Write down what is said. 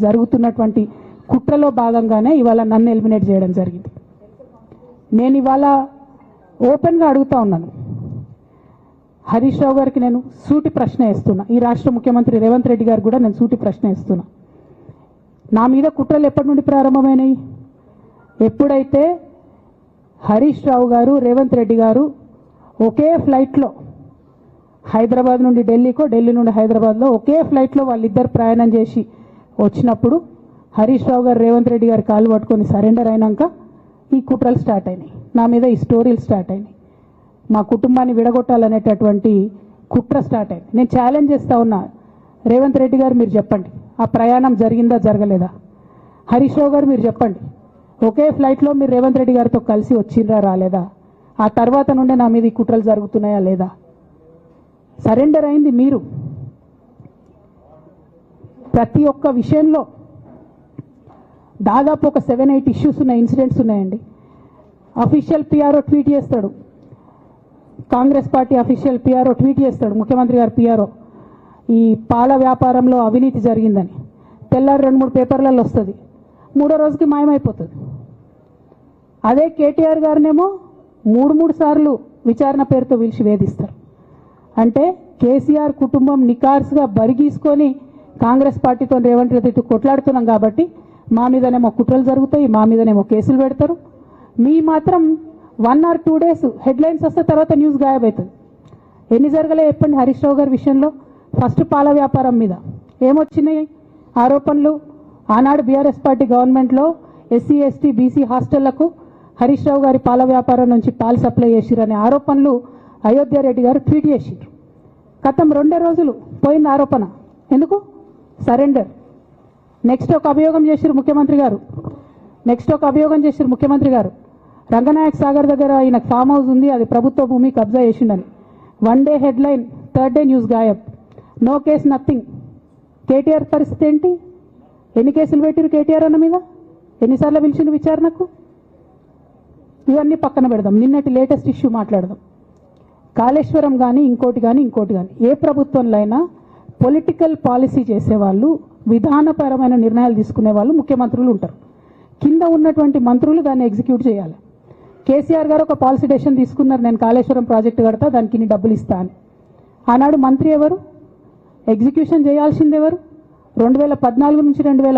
జరుగుతున్నటువంటి కుట్రలో భాగంగానే ఇవాళ నన్ను ఎలిమినేట్ చేయడం జరిగింది. నేను ఇవాళ ఓపెన్గా అడుగుతా ఉన్నాను, హరీష్ రావు గారికి నేను సూటి ప్రశ్న వేస్తున్నా, ఈ రాష్ట్ర ముఖ్యమంత్రి రేవంత్ రెడ్డి గారు కూడా నేను సూటి ప్రశ్న వేస్తున్నా. నా మీద కుట్రలు ఎప్పటి నుండి ప్రారంభమైనాయి? ఎప్పుడైతే హరీష్ రావు గారు రేవంత్ రెడ్డి గారు ఒకే ఫ్లైట్లో హైదరాబాద్ నుండి ఢిల్లీకో, ఢిల్లీ నుండి హైదరాబాద్లో ఒకే ఫ్లైట్లో వాళ్ళిద్దరు ప్రయాణం చేసి వచ్చినప్పుడు హరీష్ రావు గారు రేవంత్ రెడ్డి గారు కాలు పట్టుకొని సరెండర్ అయినాక ఈ కుట్రలు స్టార్ట్ అయినాయి, నా మీద ఈ స్టోరీలు స్టార్ట్ అయినాయి, మా కుటుంబాన్ని విడగొట్టాలనేటటువంటి కుట్ర స్టార్ట్ అయింది. నేను ఛాలెంజ్ చేస్తా ఉన్నా, రేవంత్ రెడ్డి గారు మీరు చెప్పండి, ఆ ప్రయాణం జరిగిందా జరగలేదా? హరీష్ రావు గారు మీరు చెప్పండి, ఒకే ఫ్లైట్లో మీరు రేవంత్ రెడ్డి గారితో కలిసి వచ్చిండ్రా రాలేదా? ఆ తర్వాత నుండే నా మీద ఈ కుట్రలు జరుగుతున్నాయా లేదా? సరెండర్ అయింది మీరు. ప్రతి ఒక్క విషయంలో దాదాపు ఒక 7-8 ఇష్యూస్ ఉన్నాయి, ఇన్సిడెంట్స్ ఉన్నాయండి. అఫీషియల్ పిఆర్ఓ ట్వీట్ చేస్తాడు, Congress party official PRO tweet చేస్తాడు, ముఖ్యమంత్రి గారు పిఆర్ఓ, ఈ పాల వ్యాపారంలో అవినీతి జరిగిందని. తెల్లారి 2-3 పేపర్లలో వస్తుంది, 3వ రోజుకి మాయమైపోతుంది. అదే కేటీఆర్ గారినేమో 3 సార్లు విచారణ పేరుతో పిలిచి వేధిస్తారు. అంటే కేసీఆర్ కుటుంబం నికార్స్గా బరిగీసుకొని కాంగ్రెస్ పార్టీతో రేవంత్ రెడ్డితో కొట్లాడుతున్నాం కాబట్టి మా మీదనేమో కుట్రలు జరుగుతాయి, మా మీదనేమో కేసులు పెడతారు. మీ మాత్రం 1 or 2 days హెడ్లైన్స్ వస్తే తర్వాత న్యూస్ గాయబవుతుంది. ఎన్ని జరగలే చెప్పండి హరీష్ రావు గారి విషయంలో? ఫస్ట్ పాల వ్యాపారం మీద ఏమొచ్చినాయి ఆరోపణలు? ఆనాడు బీఆర్ఎస్ పార్టీ గవర్నమెంట్లో SC ST BC హాస్టళ్లకు Harish Rao గారి పాల వ్యాపారం నుంచి పాలు సప్లై చేసిరనే ఆరోపణలు అయోధ్య రెడ్డి గారు ట్వీట్ చేసిరు. గతం 2 రోజులు పోయింది ఆరోపణ. ఎందుకు? సరెండర్. నెక్స్ట్ ఒక అభియోగం చేసిరు ముఖ్యమంత్రి గారు, రంగనాయక్ సాగర్ దగ్గర ఆయన ఫామ్ హౌస్ ఉంది, అది ప్రభుత్వ భూమి, కబ్జా చేసిండని. 1 day headline, 3rd day news గాయబ్. No case, nothing. కేటీఆర్ పరిస్థితి ఏంటి? ఎన్ని కేసులు పెట్టిరు కేటీఆర్ అన్న మీద? ఎన్నిసార్లు పిలిచిండు విచారణకు? ఇవన్నీ పక్కన పెడదాం, నిన్నటి లేటెస్ట్ ఇష్యూ మాట్లాడదాం. కాళేశ్వరం కానీ ఇంకోటి కానీ ఏ ప్రభుత్వంలో అయినా పొలిటికల్ పాలసీ చేసేవాళ్ళు, విధానపరమైన నిర్ణయాలు తీసుకునే వాళ్ళు ముఖ్యమంత్రులు ఉంటారు. కింద ఉన్నటువంటి మంత్రులు దాన్ని ఎగ్జిక్యూట్ చేయాలి. కేసీఆర్ గారు ఒక పాలసీ డెసిషన్ తీసుకున్నారు, నేను కాళేశ్వరం ప్రాజెక్టు కడతా, దానికి ఇన్ని డబ్బులు ఇస్తా అని. ఆనాడు మంత్రి ఎవరు? ఎగ్జిక్యూషన్ చేయాల్సింది ఎవరు? 2014 నుంచి